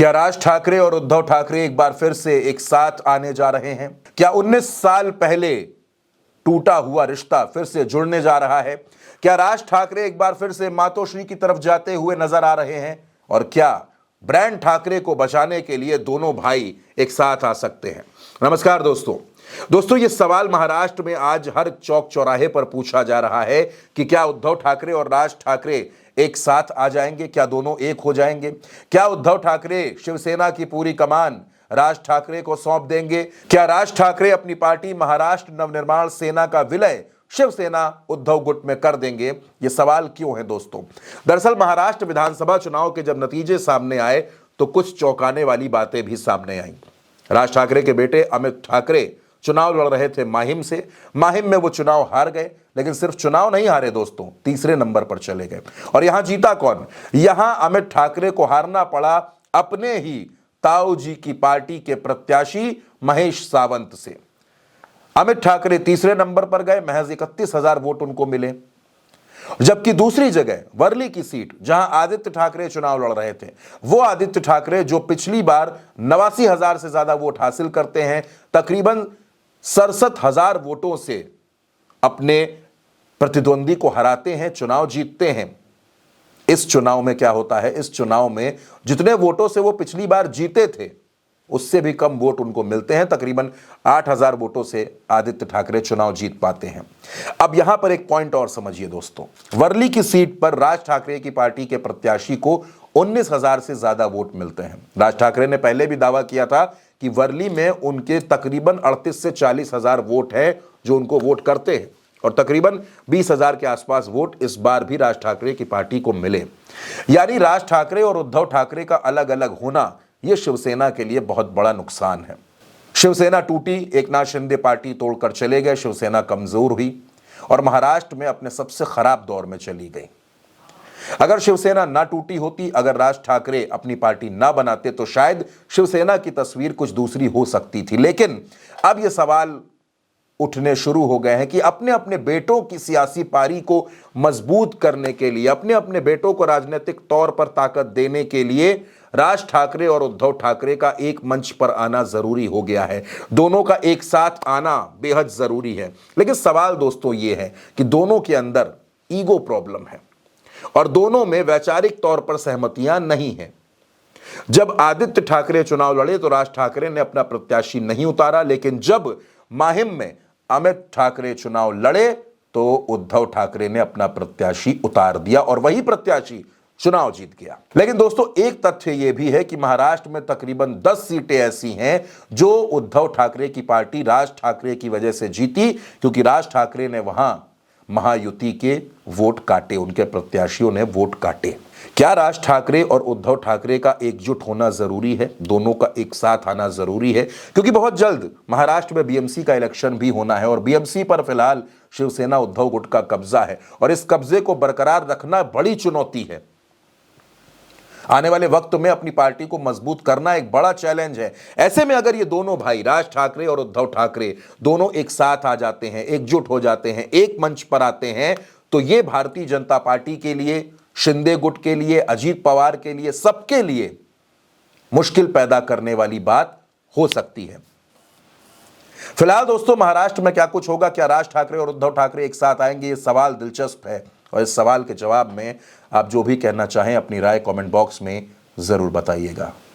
क्या राज ठाकरे और उद्धव ठाकरे एक बार फिर से एक साथ आने जा रहे हैं? क्या 19 साल पहले टूटा हुआ रिश्ता फिर से जुड़ने जा रहा है? क्या राज ठाकरे एक बार फिर से मातोश्री की तरफ जाते हुए नजर आ रहे हैं? और क्या ब्रांड ठाकरे को बचाने के लिए दोनों भाई एक साथ आ सकते हैं? नमस्कार दोस्तों, ये सवाल महाराष्ट्र में आज हर चौक चौराहे पर पूछा जा रहा है कि क्या उद्धव ठाकरे और राज ठाकरे एक साथ आ जाएंगे? क्या दोनों एक हो जाएंगे? क्या उद्धव ठाकरे शिवसेना की पूरी कमान राज ठाकरे को सौंप देंगे? क्या राज ठाकरे अपनी पार्टी महाराष्ट्र नवनिर्माण सेना का विलय शिवसेना उद्धव गुट में कर देंगे? ये सवाल क्यों है दोस्तों? दरअसल महाराष्ट्र विधानसभा चुनाव के जब नतीजे सामने आए तो कुछ चौंकाने वाली बातें भी सामने आई। राज ठाकरे के बेटे अमित ठाकरे चुनाव लड़ रहे थे माहिम से। माहिम में वो चुनाव हार गए, लेकिन सिर्फ चुनाव नहीं हारे दोस्तों, तीसरे नंबर पर चले गए। और यहां जीता कौन? यहां अमित ठाकरे को हारना पड़ा अपने ही ताऊ जी की पार्टी के प्रत्याशी महेश सावंत से। अमित ठाकरे तीसरे नंबर पर गए, महज 31,000 वोट उनको मिले। जबकि दूसरी जगह वर्ली की सीट जहां आदित्य ठाकरे चुनाव लड़ रहे थे, वो आदित्य ठाकरे जो पिछली बार 89,000 से ज्यादा वोट हासिल करते हैं, तकरीबन 67,000 वोटों से अपने प्रतिद्वंदी को हराते हैं, चुनाव जीतते हैं। इस चुनाव में क्या होता है? इस चुनाव में जितने वोटों से वो पिछली बार जीते थे, उससे भी कम वोट उनको मिलते हैं। तकरीबन 8,000 वोटों से आदित्य ठाकरे चुनाव जीत पाते हैं। अब यहां पर एक पॉइंट और समझिए दोस्तों, वर्ली की सीट पर राज ठाकरे की पार्टी के प्रत्याशी को 19,000 से ज्यादा वोट मिलते हैं। राज ठाकरे ने पहले भी दावा किया था कि वर्ली में उनके तकरीबन 38 से 40,000 वोट है जो उनको वोट करते हैं, और तकरीबन 20,000 के आसपास वोट इस बार भी राज ठाकरे की पार्टी को मिले। यानी राज ठाकरे और उद्धव ठाकरे का अलग अलग होना यह शिवसेना के लिए बहुत बड़ा नुकसान है। शिवसेना टूटी, एकनाथ शिंदे पार्टी तोड़कर चले गए, शिवसेना कमजोर हुई और महाराष्ट्र में अपने सबसे खराब दौर में चली गई। अगर शिवसेना ना टूटी होती, अगर राज ठाकरे अपनी पार्टी ना बनाते, तो शायद शिवसेना की तस्वीर कुछ दूसरी हो सकती थी। लेकिन अब यह सवाल उठने शुरू हो गए हैं कि अपने अपने बेटों की सियासी पारी को मजबूत करने के लिए, अपने अपने बेटों को राजनीतिक तौर पर ताकत देने के लिए राज ठाकरे और उद्धव ठाकरे का एक मंच पर आना जरूरी हो गया है। दोनों का एक साथ आना बेहद जरूरी है। लेकिन सवाल दोस्तों ये है कि दोनों के अंदर ईगो प्रॉब्लम है और दोनों में वैचारिक तौर पर सहमतियां नहीं हैं। जब आदित्य ठाकरे चुनाव लड़े तो राज ठाकरे ने अपना प्रत्याशी नहीं उतारा, लेकिन जब माहिम में अमित ठाकरे चुनाव लड़े तो उद्धव ठाकरे ने अपना प्रत्याशी उतार दिया और वही प्रत्याशी चुनाव जीत गया। लेकिन दोस्तों एक तथ्य यह भी है कि महाराष्ट्र में तकरीबन 10 सीटें ऐसी हैं जो उद्धव ठाकरे की पार्टी राज ठाकरे की वजह से जीती, क्योंकि राज ठाकरे ने वहां महायुति के वोट काटे, उनके प्रत्याशियों ने वोट काटे। क्या राज ठाकरे और उद्धव ठाकरे का एकजुट होना जरूरी है? दोनों का एक साथ आना जरूरी है, क्योंकि बहुत जल्द महाराष्ट्र में बीएमसी का इलेक्शन भी होना है और बीएमसी पर फिलहाल शिवसेना उद्धव गुट का कब्जा है और इस कब्जे को बरकरार रखना बड़ी चुनौती है। आने वाले वक्त में अपनी पार्टी को मजबूत करना एक बड़ा चैलेंज है। ऐसे में अगर ये दोनों भाई राज ठाकरे और उद्धव ठाकरे दोनों एक साथ आ जाते हैं, एकजुट हो जाते हैं, एक मंच पर आते हैं, तो ये भारतीय जनता पार्टी के लिए, शिंदे गुट के लिए, अजीत पवार के लिए, सबके लिए मुश्किल पैदा करने वाली बात हो सकती है। फिलहाल दोस्तों महाराष्ट्र में क्या कुछ होगा, क्या राज ठाकरे और उद्धव ठाकरे एक साथ आएंगे, ये सवाल दिलचस्प है और इस सवाल के जवाब में आप जो भी कहना चाहें अपनी राय कमेंट बॉक्स में जरूर बताइएगा।